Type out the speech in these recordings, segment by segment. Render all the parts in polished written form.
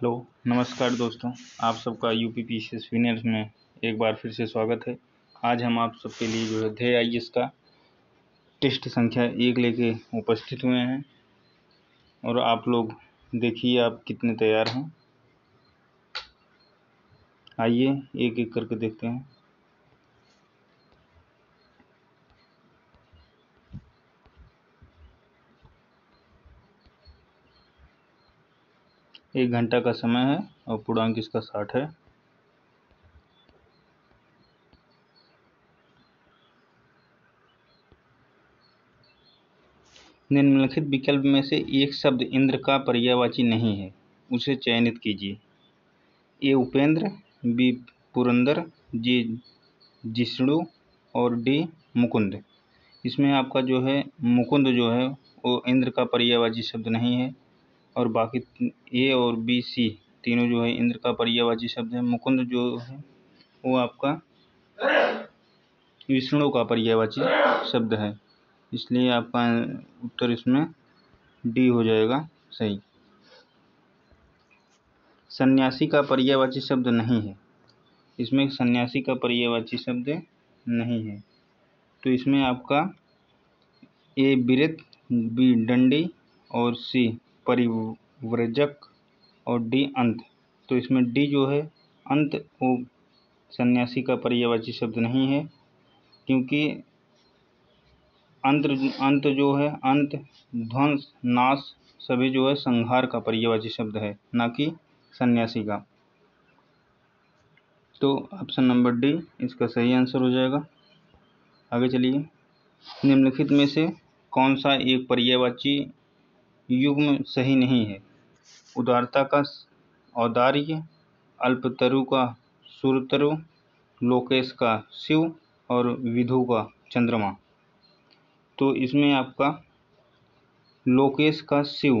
Hello, नमस्कार दोस्तों। आप सबका यूपीपीसीएस विनर्स में एक बार फिर से स्वागत है। आज हम आप सबके लिए जो है अध्याय आईएएस का टेस्ट संख्या 1 लेके उपस्थित हुए हैं और आप लोग देखिए आप कितने तैयार हैं। आइए एक एक करके देखते हैं। एक घंटा का समय है और पूर्णांक इसका 60 है। निम्नलिखित विकल्प में से एक शब्द इंद्र का पर्यायवाची नहीं है, उसे चयनित कीजिए। ए उपेंद्र, बी पुरंदर, जी जिष्णु और डी मुकुंद। इसमें आपका जो है मुकुंद जो है वो इंद्र का पर्यायवाची शब्द नहीं है और बाकी ए और बी सी तीनों जो है इंद्र का पर्यायवाची शब्द है। मुकुंद जो है वो आपका विष्णु का पर्यायवाची शब्द है, इसलिए आपका उत्तर इसमें डी हो जाएगा सही। सन्यासी का पर्यायवाची शब्द नहीं है, इसमें सन्यासी का पर्यायवाची शब्द नहीं है, तो इसमें आपका ए बिरत, बी डंडी और सी परिव्रजक और डी अंत। तो इसमें डी जो है अंत वो सन्यासी का पर्यायवाची शब्द नहीं है, क्योंकि अंत जो है अंत, ध्वंस, नाश सभी जो है संहार का पर्यायवाची शब्द है, ना कि सन्यासी का। तो ऑप्शन नंबर डी इसका सही आंसर हो जाएगा। आगे चलिए। निम्नलिखित में से कौन सा एक पर्यायवाची युग्म सही नहीं है? उदारता का औदार्य, अल्पतरु का सुरतरु, लोकेश का शिव और विधु का चंद्रमा। तो इसमें आपका लोकेश का शिव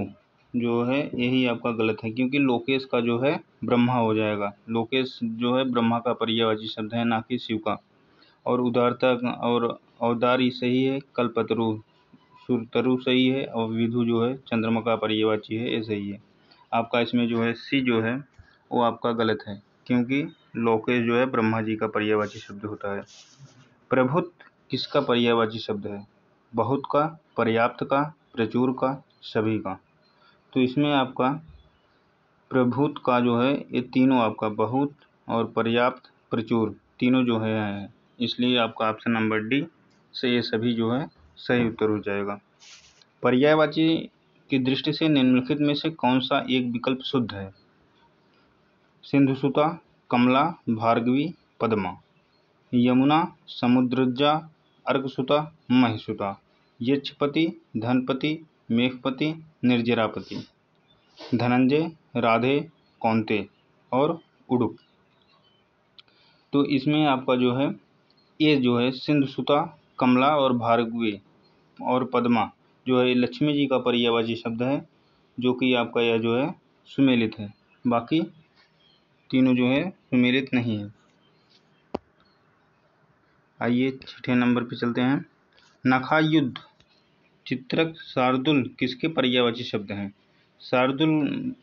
जो है यही आपका गलत है, क्योंकि लोकेश का जो है ब्रह्मा हो जाएगा। लोकेश जो है ब्रह्मा का पर्यायवाची शब्द है, ना कि शिव का। और उदारता और औदार्य सही है, कल्पतरु सुरतरु सही है और विधु जो है चंद्रमा का पर्यायवाची है, ये सही है। आपका इसमें जो है सी जो है वो आपका गलत है, क्योंकि लोकेश जो है ब्रह्मा जी का पर्यायवाची शब्द होता है। प्रभुत किसका पर्यायवाची शब्द है? बहुत का, पर्याप्त का, प्रचुर का, सभी का। तो इसमें आपका प्रभुत का जो है ये तीनों आपका बहुत और पर्याप्त, प्रचुर तीनों जो है, इसलिए आपका ऑप्शन नंबर डी से ये सभी जो है सही उत्तर हो जाएगा। पर्यायवाची की दृष्टि से निम्नलिखित में से कौन सा एक विकल्प शुद्ध है? सिंधुसुता, कमला, भार्गवी, पद्मा। यमुना, समुद्रजा, अर्कसुता, महिसुता। यक्षपति, धनपति, मेघपति, निर्जरापति। धनंजय, राधे, कौंते और उडुप। तो इसमें आपका जो है ये जो है सिंधुसुता, कमला और भार्गवी और पद्मा जो है लक्ष्मी जी का पर्यायवाची शब्द है, जो कि आपका यह जो है सुमेलित है। बाकी तीनों जो है सुमेलित नहीं है। आइए छठे नंबर पे चलते हैं। नखायुद्ध, चित्रक, शार्दुल किसके पर्यायवाची शब्द हैं? शार्दुल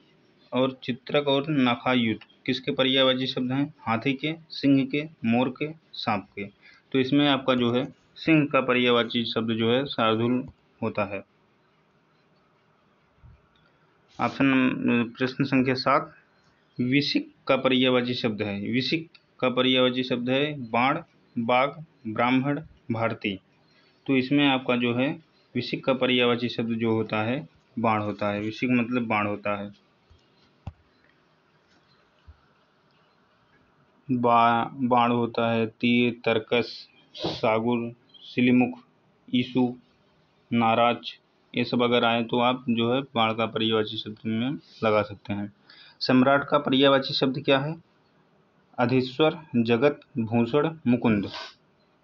और चित्रक और नखायुद्ध किसके पर्यायवाची शब्द हैं? हाथी के, सिंह के, मोर के, सांप के। तो इसमें आपका जो है सिंह का पर्यायवाची शब्द जो है शार्दुल होता है। ऑप्शन प्रश्न संख्या 7, विसिक का पर्यायवाची शब्द है। विसिक का पर्यायवाची शब्द है बाण, बाघ, ब्राह्मण, भारती। तो इसमें आपका जो है विसिक का पर्यायवाची शब्द जो होता है बाण होता है। विसिक मतलब बाण होता है। बाण होता है तीर, तरकस, सागुर, सिलीमुख, ईसु, नाराज, ये सब अगर आए तो आप जो है बाण का पर्यायवाची शब्द में लगा सकते हैं। सम्राट का पर्यायवाची शब्द क्या है? अधीश्वर, जगत, भूषण, मुकुंद।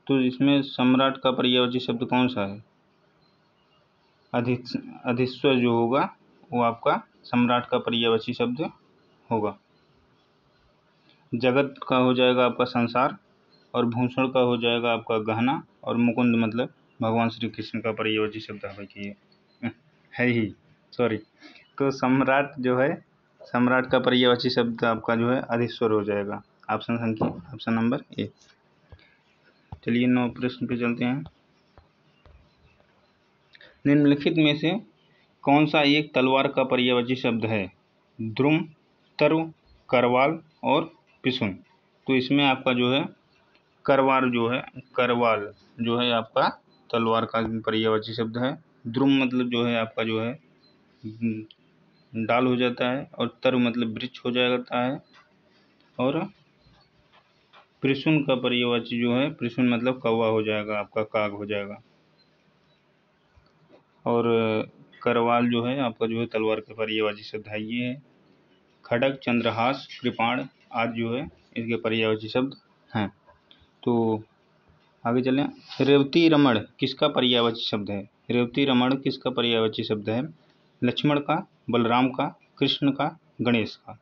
तो इसमें सम्राट का पर्यायवाची शब्द कौन सा है? अधीश्वर जो होगा वो आपका सम्राट का पर्यायवाची शब्द होगा। जगत का हो जाएगा आपका संसार और भूषण का हो जाएगा आपका गहना और मुकुंद मतलब भगवान श्री कृष्ण का पर्यायवाची शब्द है ही, सॉरी। तो सम्राट जो है सम्राट का पर्यायवाची शब्द आपका जो है अधीश्वर हो जाएगा। Option number A. चलिए 9 प्रश्न पे चलते हैं। निम्नलिखित में से कौन सा एक तलवार का पर्यायवाची शब्द है? द्रुम, तरु, करवाल और पिसुन। तो इसमें आपका जो है करवाल जो है आपका तलवार का पर्यायवाची शब्द है। द्रुम मतलब जो है आपका जो है डाल हो जाता है, और तरु मतलब वृक्ष हो जाता है, और पिसुन का पर्यायवाची जो है पिसुन मतलब कौवा हो जाएगा, आपका काग हो जाएगा। और करवाल जो है आपका जो है तलवार का पर्यायवाची शब्द है। ये है खड्ग, चंद्रहास, कृपाण आदि जो है इसके पर्यायवाची शब्द हैं। तो आगे चलें। रेवती रमण किसका पर्यायवाची शब्द है? रेवती रमण किसका पर्यायवाची शब्द है? लक्ष्मण का, बलराम का, कृष्ण का, गणेश का।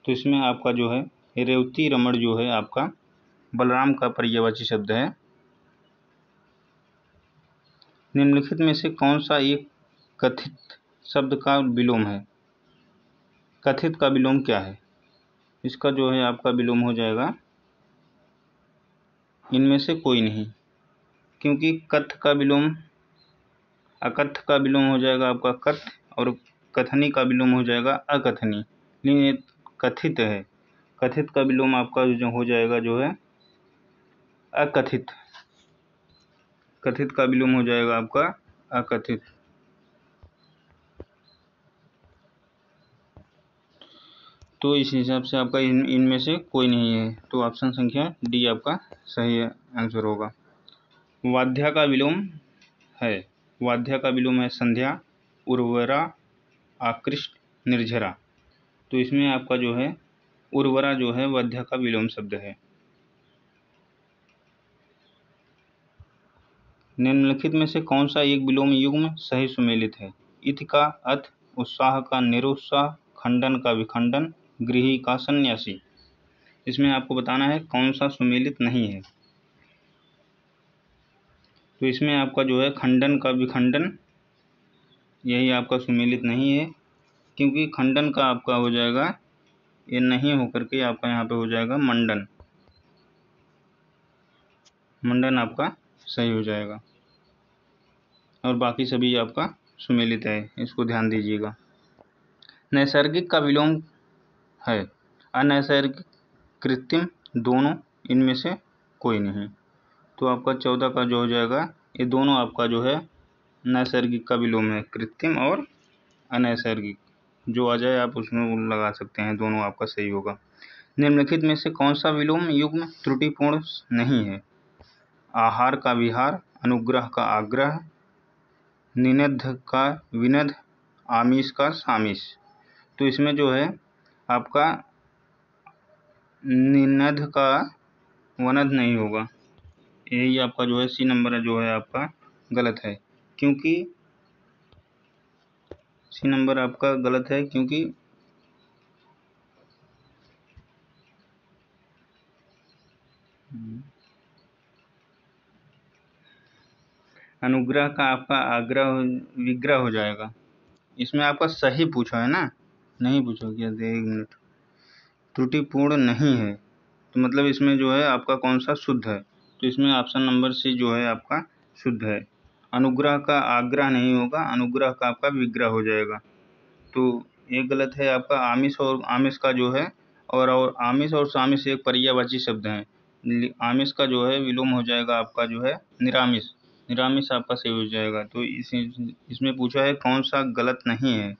तो इसमें आपका जो है रेवती रमण जो है आपका बलराम का पर्यायवाची शब्द है। निम्नलिखित में से कौन सा एक कथित शब्द का विलोम है? कथित का विलोम क्या है? इसका जो है आपका विलोम हो जाएगा इनमें से कोई नहीं, क्योंकि कथ का विलोम अकथ का विलोम हो जाएगा आपका कथ, और कथनी का विलोम हो जाएगा अकथनी। लेकिन ये कथित है, कथित का विलोम आपका जो हो जाएगा जो है अकथित। कथित का विलोम हो जाएगा आपका अकथित। तो इस हिसाब से आपका इनमें से कोई नहीं है। तो ऑप्शन संख्या डी आपका सही आंसर होगा। वाद्या का विलोम है। वाद्या का विलोम है संध्या, उर्वरा, आकृष्ट, निर्झरा। तो इसमें आपका जो है उर्वरा जो है वाद्या का विलोम शब्द है। निम्नलिखित में से कौन सा एक विलोम युग्म सही सुमेलित है? इति का अथ, उत्साह का निरुत्साह, खंडन का विखंडन, गृही का सन्यासी। इसमें आपको बताना है कौन सा सुमेलित नहीं है। तो इसमें आपका जो है खंडन का विखंडन, यही आपका सुमेलित नहीं है, क्योंकि खंडन का आपका हो जाएगा ये नहीं होकर के आपका यहाँ पे हो जाएगा मंडन। मंडन आपका सही हो जाएगा, और बाकी सभी आपका सुमेलित है, इसको ध्यान दीजिएगा। नैसर्गिक का विलोम है। अनैसर्गिक, कृत्रिम, दोनों, इनमें से कोई नहीं। तो आपका 14 का जो हो जाएगा ये दोनों आपका जो है नैसर्गिक का विलोम है। कृत्रिम और अनैसर्गिक जो आ जाए आप उसमें लगा सकते हैं, दोनों आपका सही होगा। निम्नलिखित में से कौन सा विलोम युग्म त्रुटिपूर्ण नहीं है? आहार का विहार, अनुग्रह का आग्रह, निनद्ध का विनद्ध, आमिष का सामिष। तो इसमें जो है आपका निनद्ध का वनद नहीं होगा, यही आपका जो है सी नंबर जो है आपका गलत है, क्योंकि सी नंबर आपका गलत है, क्योंकि अनुग्रह का आपका आग्रह विग्रह हो जाएगा। इसमें आपका सही पूछा है ना, नहीं पूछो क्या? दे 1 मिनट। त्रुटिपूर्ण नहीं है तो मतलब इसमें जो है आपका कौन सा शुद्ध है? तो इसमें ऑप्शन नंबर सी जो है आपका शुद्ध है। अनुग्रह का आग्रह नहीं होगा, अनुग्रह का आपका विग्रह हो जाएगा। तो ये गलत है आपका। आमिष और आमिष का जो है और आमिष और सामिष एक पर्यायवाची शब्द हैं। आमिष का जो है विलोम हो जाएगा आपका जो है निरामिष। निरामिष आपका सही हो जाएगा। तो इसमें पूछा है कौन सा गलत नहीं है,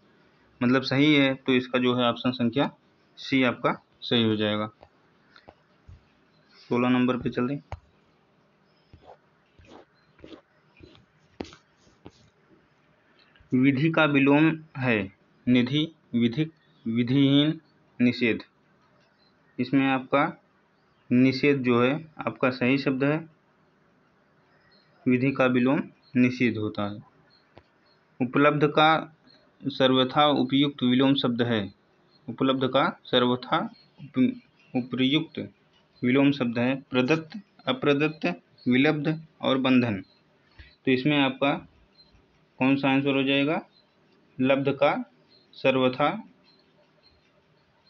मतलब सही है, तो इसका जो है ऑप्शन संख्या सी आपका सही हो जाएगा। 16 नंबर पे चल रही। विधि का विलोम है। निधि, विधिक, विधिहीन, निषेध। इसमें आपका निषेध जो है आपका सही शब्द है। विधि का विलोम निषेध होता है। उपलब्ध का सर्वथा उपयुक्त विलोम शब्द है। उपलब्ध का सर्वथा उपयुक्त विलोम शब्द है प्रदत्त, अप्रदत्त, विलब्ध और बंधन। तो इसमें आपका कौन सा आंसर हो जाएगा? लब्ध का सर्वथा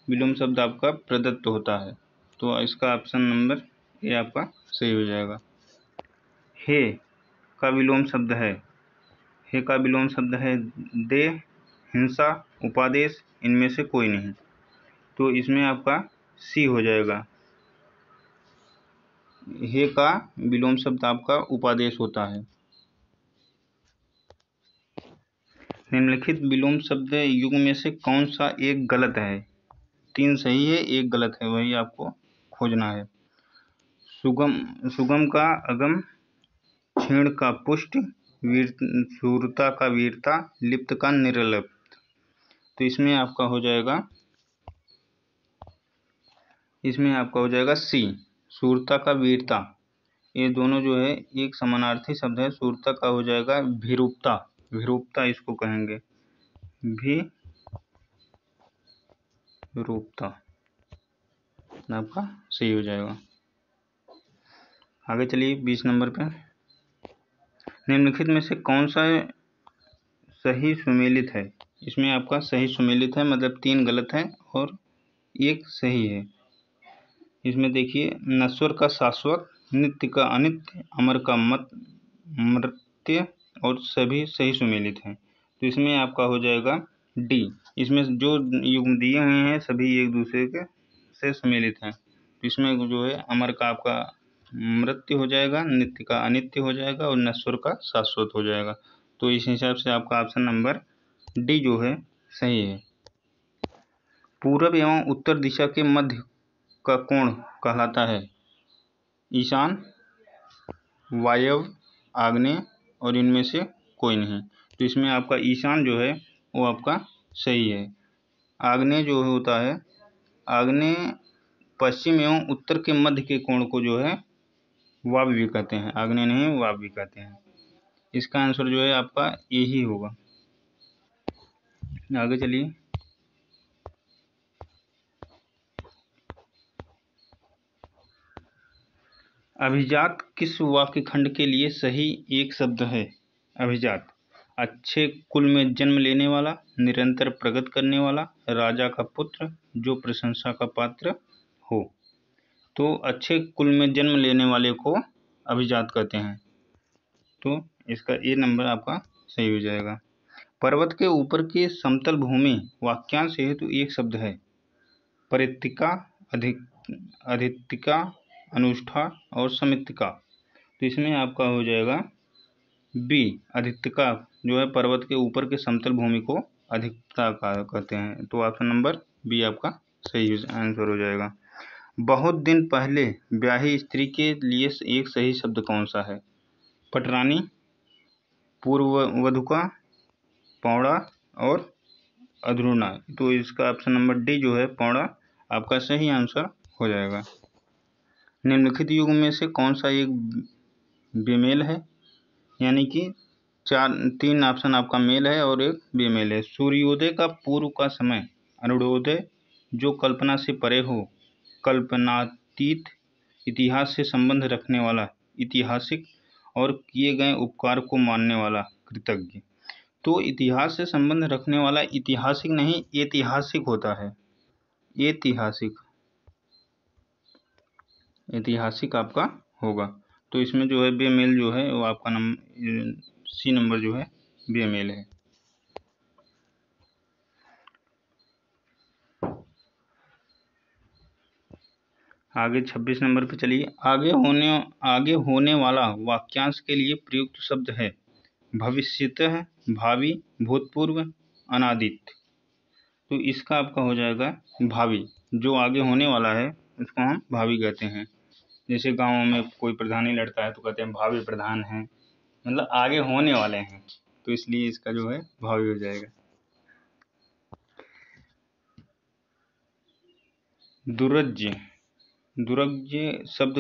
विलोम शब्द आपका प्रदत्त होता है। तो इसका ऑप्शन नंबर ए आपका सही हो जाएगा। हे का विलोम शब्द है, हे का विलोम शब्द है दे, हिंसा, उपादेश, इनमें से कोई नहीं। तो इसमें आपका सी हो जाएगा। हे का विलोम शब्द आपका उपादेश होता है। निम्नलिखित विलोम शब्द युग्म में से कौन सा एक गलत है? 3 सही है, 1 गलत है, वही आपको खोजना है। सुगम का अगम, क्षीण का पुष्ट, शूरता का वीरता, लिप्त का निर्लिप्त। तो इसमें आपका हो जाएगा सी, शूरता का वीरता। ये दोनों जो है एक समानार्थी शब्द है। शूरता का हो जाएगा भीरुपता, भीरुपता इसको कहेंगे, भीरुपता आपका सही हो जाएगा। आगे चलिए 20 नंबर पे। निम्नलिखित में से कौन सा सही सुमेलित है? इसमें आपका सही सुमेलित है, मतलब 3 गलत है और 1 सही है। इसमें देखिए, नश्वर का शाश्वत, नित्य का अनित्य, अमर का मर्त्य और सभी सही सुमेलित हैं। तो इसमें आपका हो जाएगा डी। इसमें जो युग्म दिए हुए हैं सभी एक दूसरे के से सुमेलित हैं। तो इसमें जो है अमर का आपका मृत्यु हो जाएगा, नित्य का अनित्य हो जाएगा और नश्वर का शाश्वत हो जाएगा। तो इस हिसाब से आपका ऑप्शन नंबर डी जो है सही है। पूर्व एवं उत्तर दिशा के मध्य का कोण कहलाता है ईशान, वायव्य, आग्नेय और इनमें से कोई नहीं। तो इसमें आपका ईशान जो है वो आपका सही है। आग्नेय जो होता है, आग्नेय पश्चिम एवं उत्तर के मध्य के कोण को जो है वाव भी कहते हैं, आग्नेय नहीं वाव भी कहते हैं। इसका आंसर जो है आपका ए ही होगा। आगे चलिए। अभिजात किस वाक्य खंड के लिए सही एक शब्द है? अभिजात, अच्छे कुल में जन्म लेने वाला, निरंतर प्रगति करने वाला, राजा का पुत्र, जो प्रशंसा का पात्र हो। तो अच्छे कुल में जन्म लेने वाले को अभिजात कहते हैं। तो इसका ए नंबर आपका सही हो जाएगा। पर्वत के ऊपर की समतल भूमि वाक्यांश हेतु एक शब्द है। परित्तिका, अधित्तिका, अनुष्ठा और समित्तिका। तो इसमें आपका हो जाएगा बी, अधित्तिका जो है पर्वत के ऊपर के समतल भूमि को अधिकता कहते हैं। तो ऑप्शन नंबर बी आपका सही आंसर हो जाएगा। बहुत दिन पहले ब्याही स्त्री के लिए एक सही शब्द कौन सा है? पटरानी, पूर्व वधुका, पौड़ा और अधरूणा। तो इसका ऑप्शन नंबर डी जो है पौड़ा आपका सही आंसर हो जाएगा। निम्नलिखित युग में से कौन सा एक बेमेल है? यानी कि 3 ऑप्शन आपका मेल है और एक बेमेल है। सूर्योदय का पूर्व का समय, अरुणोदय, जो कल्पना से परे हो, कल्पनातीत, इतिहास से संबंध रखने वाला, ऐतिहासिक और किए गए उपकार को मानने वाला, कृतज्ञ। तो इतिहास से संबंध रखने वाला ऐतिहासिक नहीं, ऐतिहासिक होता है। ऐतिहासिक आपका होगा। तो इसमें जो है बेमेल जो है वो आपका सी नंबर जो है बेमेल है। आगे 26 नंबर पे चलिए। आगे होने वाला वाक्यांश के लिए प्रयुक्त शब्द है भविष्यतः, भावी, भूतपूर्व, अनादित। तो इसका आपका हो जाएगा भावी। जो आगे होने वाला है उसको हम भावी कहते हैं। जैसे गाँव में कोई प्रधानी लड़ता है तो कहते हैं भावी प्रधान है, मतलब आगे होने वाले हैं। तो इसलिए इसका जो है भावी हो जाएगा। दुर्ज्य, दुर्ज्य शब्द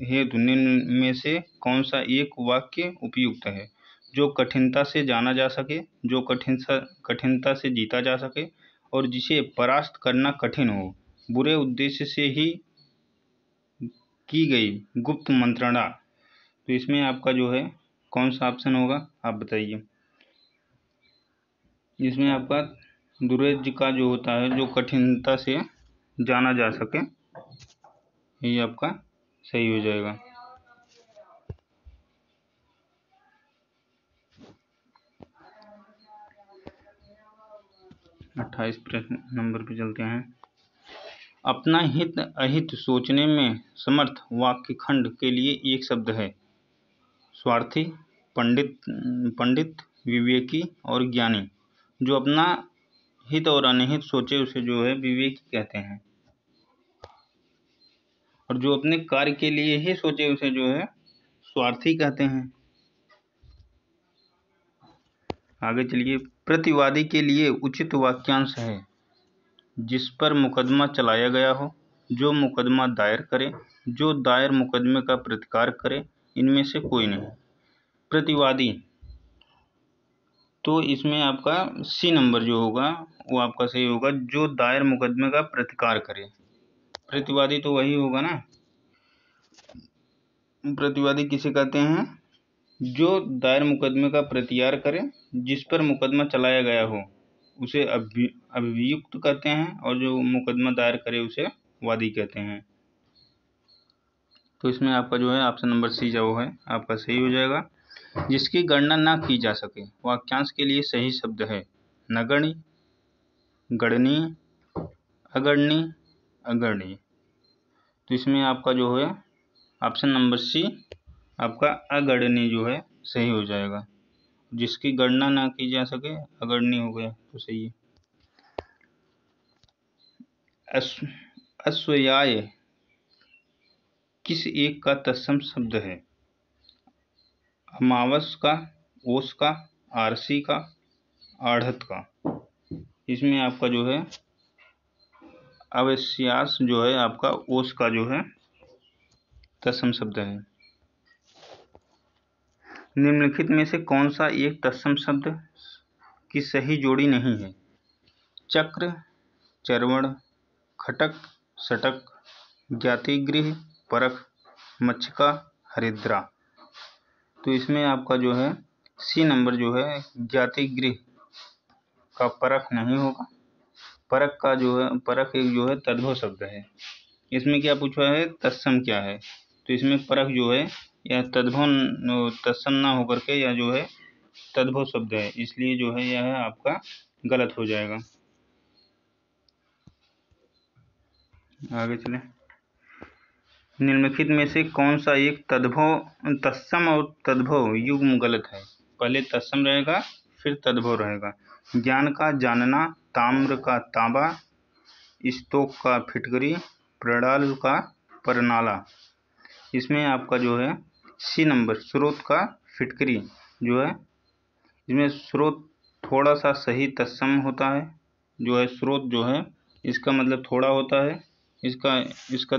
हेतु निम्न में से कौन सा एक वाक्य उपयुक्त है? जो कठिनता से जाना जा सके, जो कठिनता से जीता जा सके और जिसे परास्त करना कठिन हो, बुरे उद्देश्य से ही की गई गुप्त मंत्रणा। तो इसमें आपका जो है कौन सा ऑप्शन होगा, आप बताइए। इसमें आपका दुर्ज्य का जो होता है, जो कठिनता से जाना जा सके, ये आपका सही हो जाएगा। 28 प्रश्न नंबर पे चलते हैं। अपना हित अहित सोचने में समर्थ वाक्य खंड के लिए एक शब्द है। स्वार्थी, पंडित, विवेकी और ज्ञानी। जो अपना हित और अनहित सोचे उसे जो है विवेकी कहते हैं, और जो अपने कार्य के लिए ही सोचे उसे जो है स्वार्थी कहते हैं। आगे चलिए। प्रतिवादी के लिए उचित वाक्यांश है। जिस पर मुकदमा चलाया गया हो, जो मुकदमा दायर करे, जो दायर मुकदमे का प्रतिकार करे, इनमें से कोई नहीं। प्रतिवादी, तो इसमें आपका सी नंबर जो होगा वो आपका सही होगा, जो दायर मुकदमे का प्रतिकार करे। प्रतिवादी तो वही होगा ना। प्रतिवादी किसे कहते हैं? जो दायर मुकदमे का प्रतिकार करे, जिस पर मुकदमा चलाया गया हो उसे अभियुक्त कहते हैं, और जो मुकदमा दायर करे उसे वादी कहते हैं। तो इसमें आपका जो है ऑप्शन नंबर सी जो है आपका सही हो जाएगा। जिसकी गणना ना की जा सके, वाक्यांश के लिए सही शब्द है नगण्य, गणनीय, अगणनीय, अगणनीय। तो इसमें आपका जो है ऑप्शन नंबर सी आपका अगणनीय जो है सही हो जाएगा। जिसकी गणना ना की जा सके अगणनीय हो गया तो सही है। अस्वयाय किस एक का तत्सम शब्द है? अमावस का, ओस का, आरसी का, आढ़त का। इसमें आपका जो है अवश्यास जो है आपका ओस का जो है तत्सम शब्द है। निम्नलिखित में से कौन सा एक तत्सम शब्द की सही जोड़ी नहीं है? चक्र, चरवण, खटक, सटक, ज्ञातिगृह, परख, मच्छका, हरिद्रा। तो इसमें आपका जो है सी नंबर जो है ज्ञातिगृह का परख नहीं होगा। परख का जो है परख एक जो है तद्भव शब्द है। इसमें क्या पूछा है? तत्सम क्या है? तो इसमें परख जो है यह तद्भव तत्सम ना होकर के यह जो है तद्भव शब्द है, इसलिए जो है यह आपका गलत हो जाएगा। आगे चलें। निम्नलिखित में से कौन सा एक तत्सम और तद्भव युग्म गलत है? पहले तत्सम रहेगा फिर तद्भव रहेगा। ज्ञान का जानना, ताम्र का तांबा, स्तोक का फिटकरी, प्रणाल का परनाला। इसमें आपका जो है सी नंबर स्रोत का फिटकरी जो है, इसमें स्रोत थोड़ा सा सही तत्सम होता है। जो है स्रोत जो है इसका मतलब थोड़ा होता है, इसका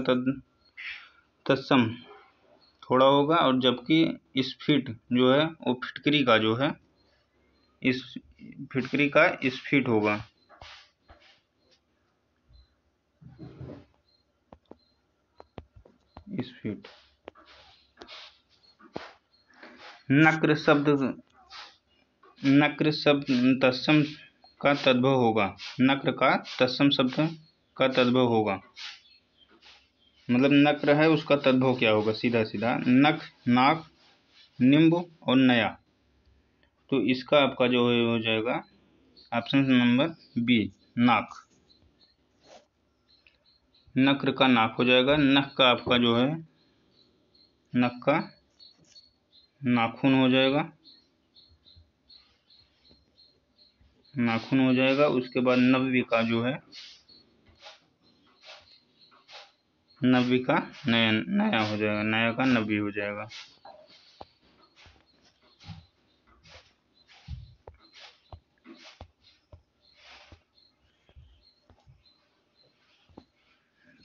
तत्सम थोड़ा होगा, और जबकि स्फीट जो है वो फिटकरी का जो है इस फिटकरी का स्फीट होगा। स्फीट। नक्र शब्द तत्सम का तद्भव होगा। नक्र का तत्सम शब्द का तद्भव होगा, मतलब नक्र है उसका तद्भव क्या होगा? सीधा सीधा नख, नाक, निम्ब और नया। तो इसका आपका जो है हो जाएगा ऑप्शन नंबर बी नाक। नक्र का नाक हो जाएगा। नख का आपका जो है नख का नाखून हो जाएगा, नाखून हो जाएगा। उसके बाद नव्य का जो है नव्य का नया हो जाएगा, नया का नव्य हो जाएगा।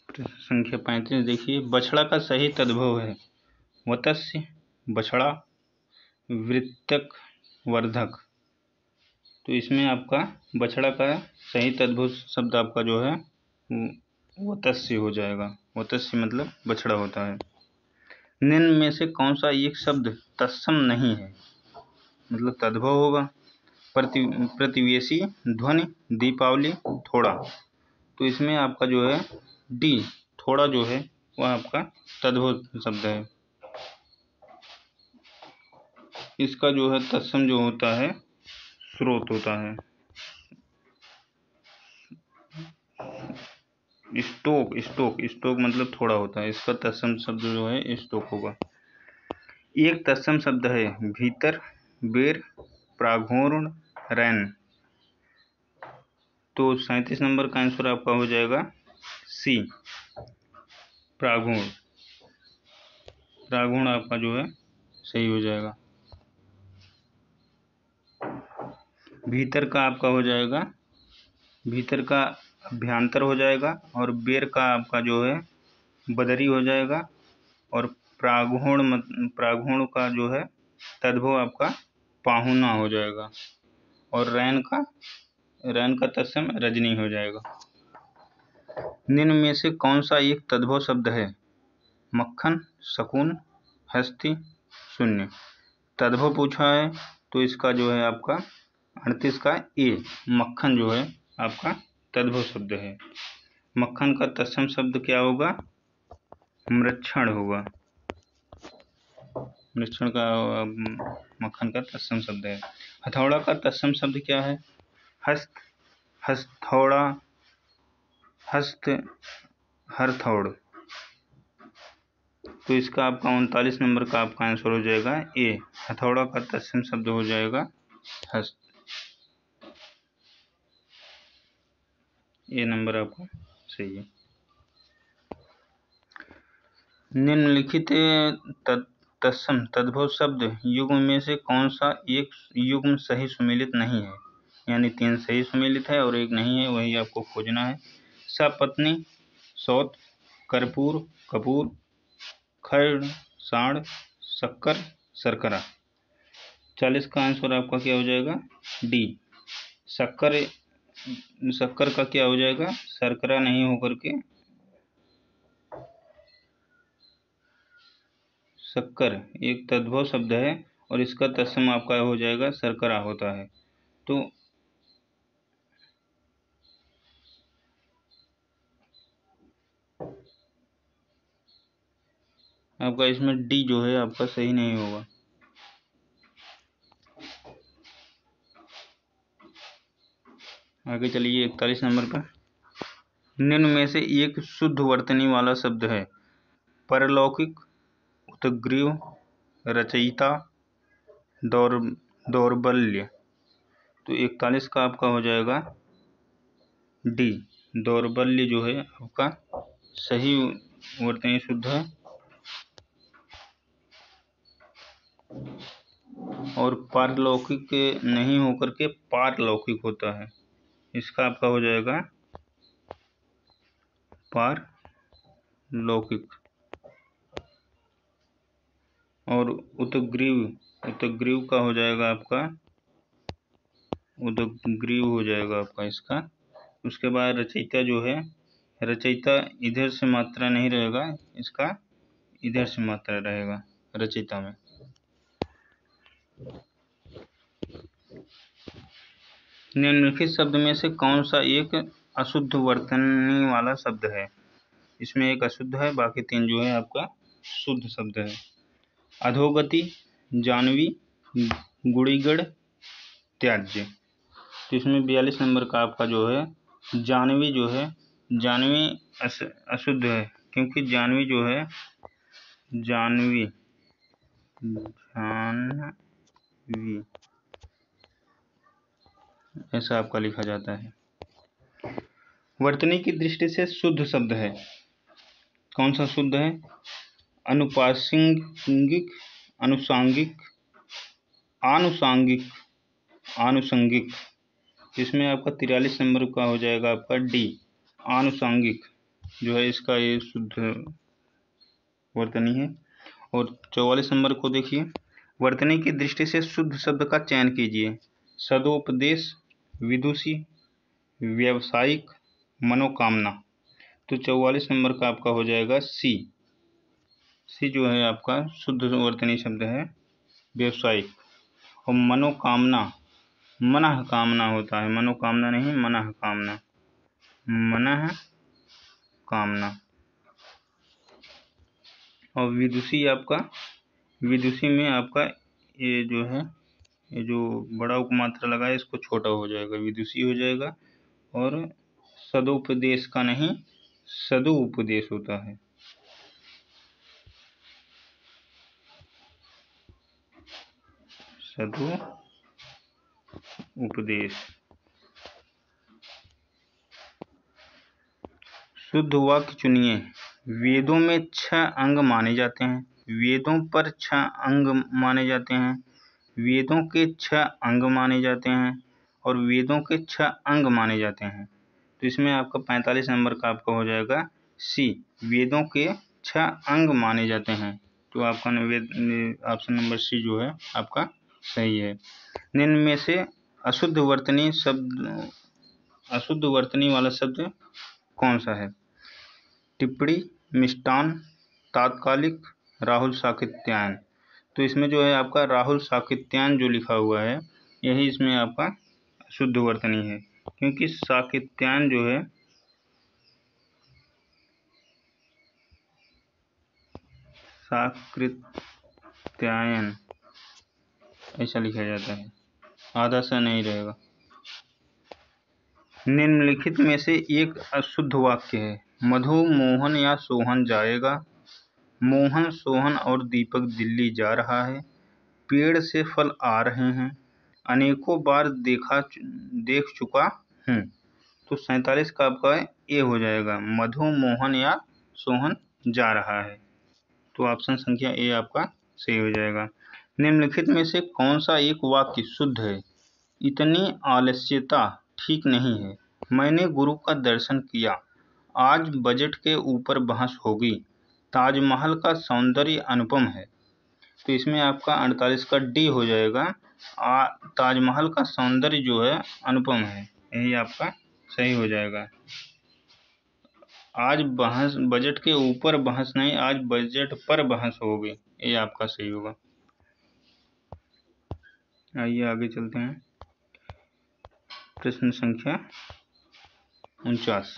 संख्या 35 देखिए। बछड़ा का सही तद्भव है वत्स्य, बछड़ा, वृत्तक, वर्धक। तो इसमें आपका बछड़ा का सही तद्भव शब्द आपका जो है वत्स्य हो जाएगा। वत्स्य मतलब बछड़ा होता है। निम्न में से कौन सा एक शब्द तत्सम नहीं है, मतलब तद्भव होगा? प्रतिवेशी, ध्वनि, दीपावली, थोड़ा। तो इसमें आपका जो है डी थोड़ा जो है वह आपका तद्भव शब्द है। इसका जो है तत्सम जो होता है स्रोत होता है। स्टोक स्टोक स्टोक मतलब थोड़ा होता है। इसका तत्सम शब्द जो है स्टोक होगा। एक तत्सम शब्द है भीतर, बेर, प्राघोर्ण, रैन। तो 37 नंबर का आंसर आपका हो जाएगा सी, प्राघोर्ण। प्राघोर्ण आपका जो है सही हो जाएगा। भीतर का आपका हो जाएगा, भीतर का अभ्यंतर हो जाएगा, और बेर का आपका जो है बदरी हो जाएगा, और प्राघोण का जो है तद्भव आपका पाहुना हो जाएगा, और रैन का तत्सम रजनी हो जाएगा। निम्न में से कौन सा एक तद्भव शब्द है? मक्खन, शकुन, हस्ती, शून्य। तद्भव पूछा है तो इसका जो है आपका 38 का ए, मक्खन जो है आपका तद्भव शब्द है। मक्खन का तत्सम शब्द क्या होगा? मृक्षण होगा। मृक्षण का मक्खन का तत्सम शब्द है। हथौड़ा का तत्सम शब्द क्या है? हस्त, हस्थौड़ा, हस्त, हरथौड़। तो इसका आपका 39 नंबर का आपका आंसर हो जाएगा ए, हथौड़ा का तत्सम शब्द हो जाएगा हस्त। ए नंबर आपका सही है। निम्नलिखित तत्सम तद्भव शब्द युग्म में से कौन सा एक युग्म सही सुमेलित नहीं है? यानी 3 सही सुमेलित है और एक नहीं है, वही आपको खोजना है। सपत्नी, सौत, कर्पूर, कपूर, खैर, साढ़, शक्कर, शर्करा। 40 का आंसर आपका क्या हो जाएगा? डी, शक्कर। शक्कर का क्या हो जाएगा? शर्करा नहीं होकर के शक्कर एक तद्भव शब्द है, और इसका तत्सम आपका हो जाएगा शर्करा होता है। तो आपका इसमें डी जो है आपका सही नहीं होगा। आगे चलिए 41 नंबर पर। निम्न में से एक शुद्ध वर्तनी वाला शब्द है? परलौकिक, उत्ग्रीव, रचयिता, दौर्बल्य। तो 41 का आपका हो जाएगा डी, दौर्बल्य जो है आपका सही वर्तनी शुद्ध है। और पारलौकिक नहीं होकर के पारलौकिक होता है। इसका आपका हो जाएगा पारलौकिक। और उत्ग्रीव का हो जाएगा आपका उदग्रीव हो जाएगा आपका इसका। उसके बाद रचयिता जो है, रचयिता इधर से मात्रा नहीं रहेगा, इसका इधर से मात्रा रहेगा रचयिता में। निम्नलिखित शब्द में से कौन सा एक अशुद्ध वर्तनी वाला शब्द है? इसमें एक अशुद्ध है, बाकी 3 जो है आपका शुद्ध शब्द है। अधोगति, जानवी, गुड़ीगढ़, त्याज्य। तो इसमें 42 नंबर का आपका जो है जानवी जो है, जानवी अशुद्ध है, क्योंकि जानवी जो है जानवी ऐसा आपका लिखा जाता है। वर्तनी की दृष्टि से शुद्ध शब्द है, कौन सा शुद्ध है? अनुपासिंगिक, अनुसांगिक, आनुषांगिक, आनुषंगिक। इसमें आपका 43 नंबर का हो जाएगा आपका डी, आनुषांगिक जो है इसका ये शुद्ध वर्तनी है। और 44 नंबर को देखिए, वर्तनी की दृष्टि से शुद्ध शब्द का चयन कीजिए। सदोपदेश, विदुषी, व्यावसायिक, मनोकामना। तो 44 नंबर का आपका हो जाएगा सी, सी जो है आपका शुद्ध वर्तनी शब्द है व्यावसायिक। और मनोकामना, मनः कामना होता है, मनोकामना नहीं मनः कामना। मनः कामना। और विदुषी आपका, विदुषी में आपका ये जो है, ये जो बड़ा उपमात्रा लगा है इसको छोटा हो जाएगा, विदुषी हो जाएगा। और सदुपदेश का नहीं, सदुपदेश होता है। सदुपदेश। शुद्ध वाक्य चुनिए। वेदों में 6 अंग माने जाते हैं। वेदों पर 6 अंग माने जाते हैं। वेदों के 6 अंग माने जाते हैं और वेदों के 6 अंग माने जाते हैं। तो इसमें आपका 45 नंबर का आपका हो जाएगा सी, वेदों के 6 अंग माने जाते हैं। तो आपका ऑप्शन नंबर सी जो है आपका सही है। निम्न में से अशुद्ध वर्तनी वाला शब्द कौन सा है? टिप्पणी, मिष्टान, तात्कालिक, राहुल साकित्यायन। तो इसमें जो है आपका राहुल साकित्यायन जो लिखा हुआ है यही इसमें आपका शुद्ध वर्तनी है, क्योंकि साकित्यायन जो है साकृत्यायन ऐसा लिखा जाता है, आधा सा नहीं रहेगा। निम्नलिखित में से एक अशुद्ध वाक्य है। मधु मोहन या सोहन जाएगा। मोहन, सोहन और दीपक दिल्ली जा रहा है। पेड़ से फल आ रहे हैं। अनेकों बार देख चुका हूँ। तो 47 का आपका ए हो जाएगा, मधु मोहन या सोहन जा रहा है। तो ऑप्शन संख्या ए आपका सही हो जाएगा। निम्नलिखित में से कौन सा एक वाक्य शुद्ध है? इतनी आलस्यता ठीक नहीं है। मैंने गुरु का दर्शन किया। आज बजट के ऊपर बहस होगी। ताजमहल का सौंदर्य अनुपम है। तो इसमें आपका 48 का डी हो जाएगा। ताजमहल का सौंदर्य जो है अनुपम है, यही आपका सही हो जाएगा। आज बहस, बजट के ऊपर बहस नहीं, आज बजट पर बहस होगी, ये आपका सही होगा। आइए आगे चलते हैं। प्रश्न संख्या 49।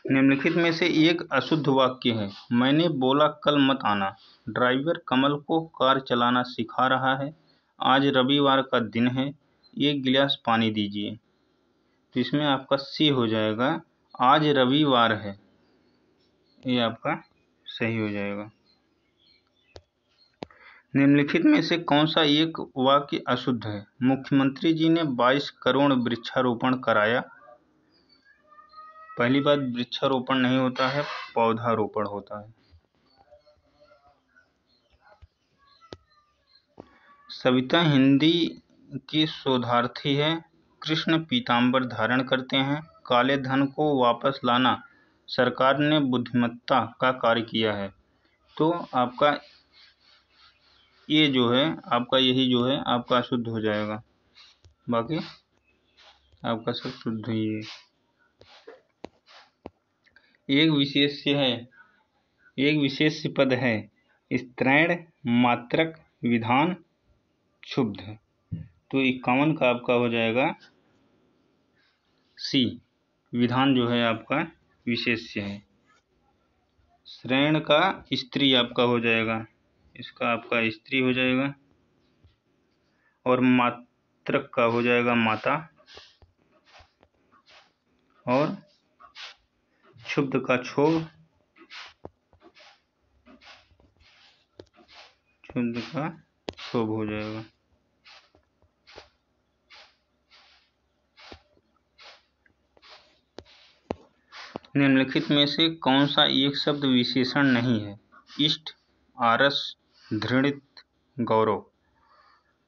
निम्नलिखित में से एक अशुद्ध वाक्य है। मैंने बोला कल मत आना। ड्राइवर कमल को कार चलाना सिखा रहा है। आज रविवार का दिन है। 1 गिलास पानी दीजिए। तो इसमें आपका सी हो जाएगा, आज रविवार है, ये आपका सही हो जाएगा। निम्नलिखित में से कौन सा एक वाक्य अशुद्ध है? मुख्यमंत्री जी ने 22 करोड़ वृक्षारोपण कराया। पहली बात, वृक्षारोपण नहीं होता है, पौधारोपण होता है। सविता हिंदी की शोधार्थी है। कृष्ण पीताम्बर धारण करते हैं। काले धन को वापस लाना सरकार ने बुद्धिमत्ता का कार्य किया है। तो आपका ये जो है आपका यही जो है आपका शुद्ध हो जाएगा, बाकी आपका सब शुद्ध ही है। एक विशेष पद है। स्त्रैण, मात्रक, विधान, क्षुब्ध। तो 51 का आपका हो जाएगा सी, विधान जो है आपका विशेष्य है। श्रेण का स्त्री आपका हो जाएगा, इसका आपका स्त्री हो जाएगा। और मात्रक का हो जाएगा माता। और क्षुब्ध का क्षोभ, क्षुब्ध का क्षोभ हो जाएगा। निम्नलिखित में से कौन सा एक शब्द विशेषण नहीं है? इष्ट, आरस, धृणित, गौरव।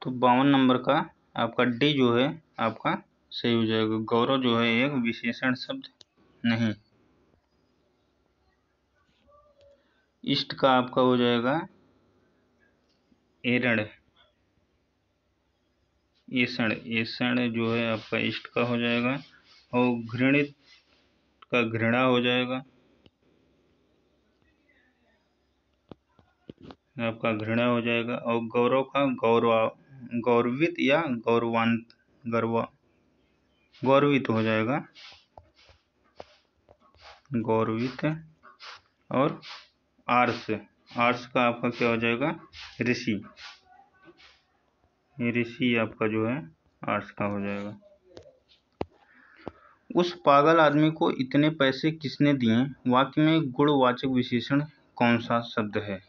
तो 52 नंबर का आपका डी जो है आपका सही हो जाएगा। गौरव जो है एक विशेषण शब्द नहीं। इष्ट का आपका हो जाएगा एरण, एषण जो है आपका इष्ट का हो जाएगा। और घृणित का घृणा हो जाएगा, आपका घृणा हो जाएगा। और गौरव का गौरवित या गौरवित हो जाएगा। गौरवित, और आर्ष, आर्ष का आपका क्या हो जाएगा, ऋषि, ऋषि आपका जो है आर्ष का हो जाएगा। उस पागल आदमी को इतने पैसे किसने दिए, वाक्य में गुणवाचक विशेषण कौन सा शब्द है।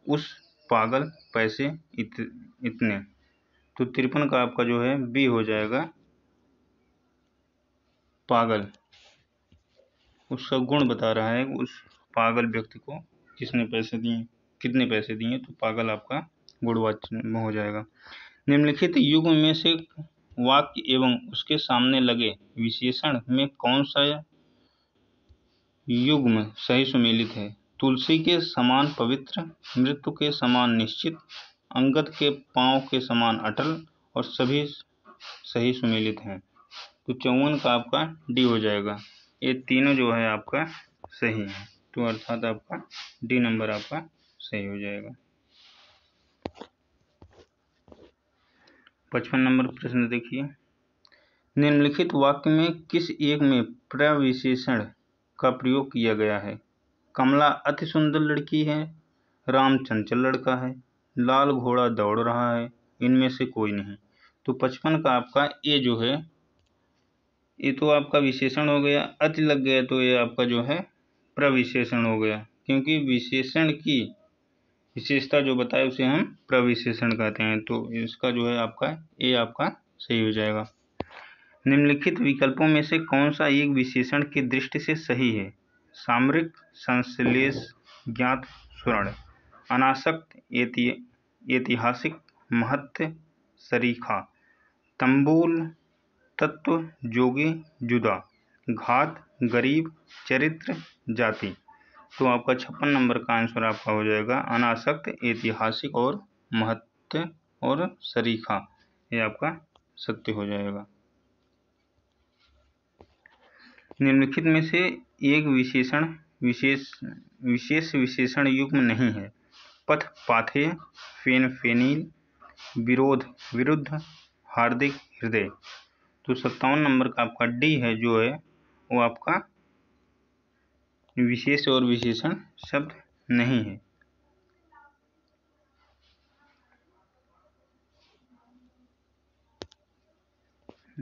उस पागल पैसे इतने, तो 53 का आपका जो है बी हो जाएगा, पागल। उसका गुण बता रहा है, उस पागल व्यक्ति को किसने पैसे दिए, कितने पैसे दिए, तो पागल आपका गुणवाचक हो जाएगा। निम्नलिखित युग्म में से वाक्य एवं उसके सामने लगे विशेषण में कौन सा युग्म सही सुमेलित है। तुलसी के समान पवित्र, मृत्यु के समान निश्चित, अंगद के पांव के समान अटल, और सभी सही सुमेलित हैं। तो 54 का आपका डी हो जाएगा। ये तीनों जो है आपका सही है, तो अर्थात आपका डी नंबर आपका सही हो जाएगा। 55 नंबर प्रश्न देखिए, निम्नलिखित वाक्य में किस एक में प्रविशेषण का प्रयोग किया गया है। कमला अति सुंदर लड़की है, राम चंचल लड़का है, लाल घोड़ा दौड़ रहा है, इनमें से कोई नहीं। तो 55 का आपका ए जो है, ये तो आपका विशेषण हो गया, अति लग गया तो ये आपका जो है प्रविशेषण हो गया, क्योंकि विशेषण की विशेषता जो बताए उसे हम प्रविशेषण कहते हैं। तो इसका जो है आपका ए आपका सही हो जाएगा। निम्नलिखित विकल्पों में से कौन सा एक विशेषण की दृष्टि से सही है। सामरिक, संश्लेष, ज्ञात, स्वर्ण, अनासक्त, ऐतिहासिक, महत्व, सरीखा, तंबूल, तत्व, जोगी, जुदा, घात, गरीब, चरित्र, जाति। तो आपका 56 नंबर का आंसर आपका हो जाएगा अनासक्त, ऐतिहासिक और महत्व और सरीखा, ये आपका सत्य हो जाएगा। निम्नलिखित में से एक विशेषण विशेष विशेषण युग्म नहीं है। पथ पाथेय, फेन फेनील, विरोध विरुद्ध, हार्दिक हृदय। तो 57 नंबर का आपका डी है जो है वो आपका विशेष और विशेषण शब्द नहीं है।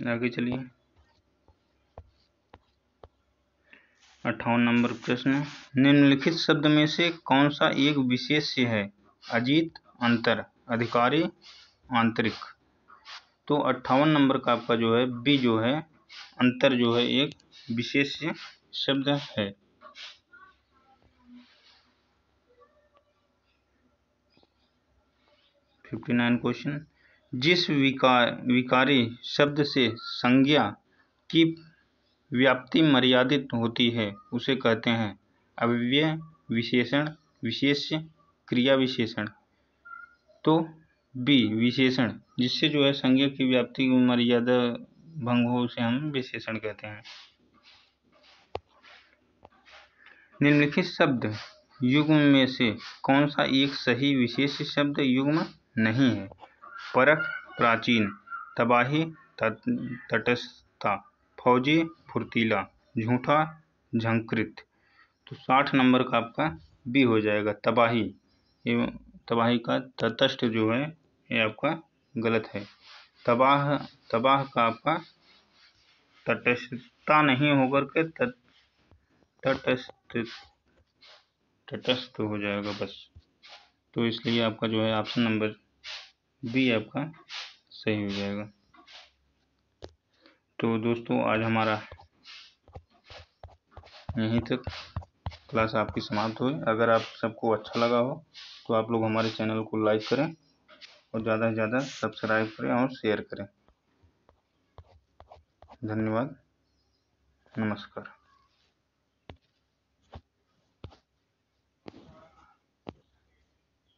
आगे चलिए, 58 नंबर प्रश्न, निम्नलिखित शब्द में से कौन सा एक विशेष्य है। अजीत, अंतर, अधिकारी, आंतरिक। तो 58 नंबर का आपका जो है बी जो है अंतर जो है एक विशेष्य शब्द है। क्वेश्चन, जिस विकारी शब्द से संज्ञा की व्याप्ति मर्यादित होती है उसे कहते हैं अव्यय, विशेषण, विशेष्य, क्रिया विशेषण। तो बी विशेषण, जिससे जो है संज्ञा की व्याप्ति की मर्यादा भंग हो उसे हम विशेषण कहते हैं। निम्नलिखित शब्द युग्म में से कौन सा एक सही विशेष शब्द युग्म नहीं है। परख, प्राचीन, तबाही, तटस्थता, फौजी, फुर्तीला, झूठा, झंकृत। तो 60 नंबर का आपका बी हो जाएगा, तबाही। एवं तबाही का तटस्थ जो है ये आपका गलत है। तबाह का आपका तटस्थता नहीं होकर के तटस्थ हो जाएगा बस। तो इसलिए आपका जो है ऑप्शन नंबर बी आपका सही हो जाएगा। तो दोस्तों आज हमारा यहीं तक क्लास आपकी समाप्त हुई। अगर आप सबको अच्छा लगा हो तो आप लोग हमारे चैनल को लाइक करें और ज़्यादा से ज़्यादा सब्सक्राइब करें और शेयर करें। धन्यवाद, नमस्कार।